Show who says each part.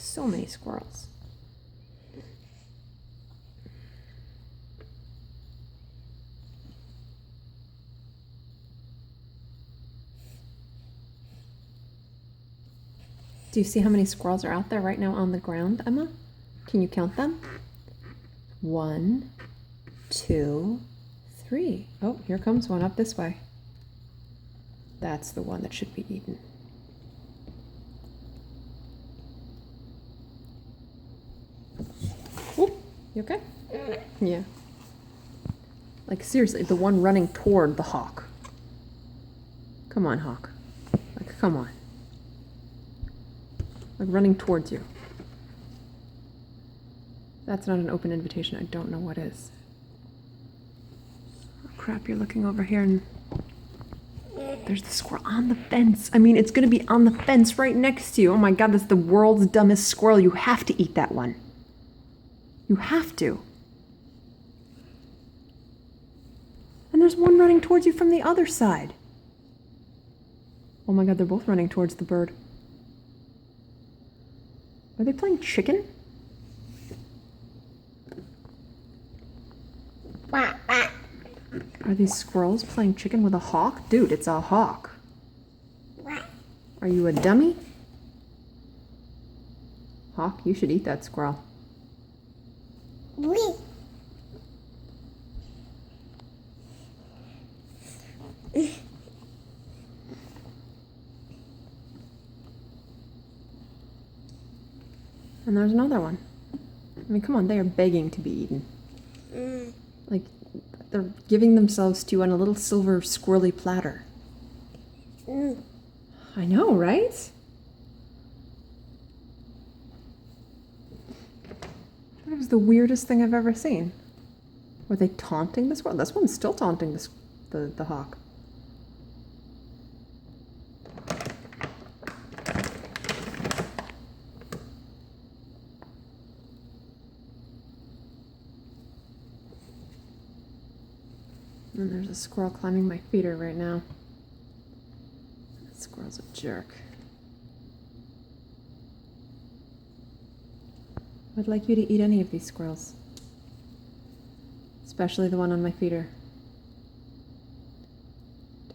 Speaker 1: So many squirrels. Do you see how many squirrels are out there right now on the ground, Emma? Can you count them? 1, 2, 3. Oh, here comes one up this way. That's the one that should be eaten. Oop, you okay? Yeah. Like seriously, the one running toward the hawk. Come on, hawk. Like, come on. Like running towards you. That's not an open invitation. I don't know what is. Oh, crap, you're looking over here and there's the squirrel on the fence. I mean, it's going to be on the fence right next to you. Oh my God, that's the world's dumbest squirrel. You have to eat that one. You have to. And there's one running towards you from the other side. Oh my God, they're both running towards the bird. Are they playing chicken? Are these squirrels playing chicken with a hawk? Dude, it's a hawk. Are you a dummy? Hawk, you should eat that squirrel. And there's another one. I mean, come on, they are begging to be eaten. Like, they're giving themselves to you on a little silver squirrely platter. I know, right? That was the weirdest thing I've ever seen. Were they taunting the squirrel? This one's still taunting the hawk. And there's a squirrel climbing my feeder right now. That squirrel's a jerk. I'd like you to eat any of these squirrels. Especially the one on my feeder.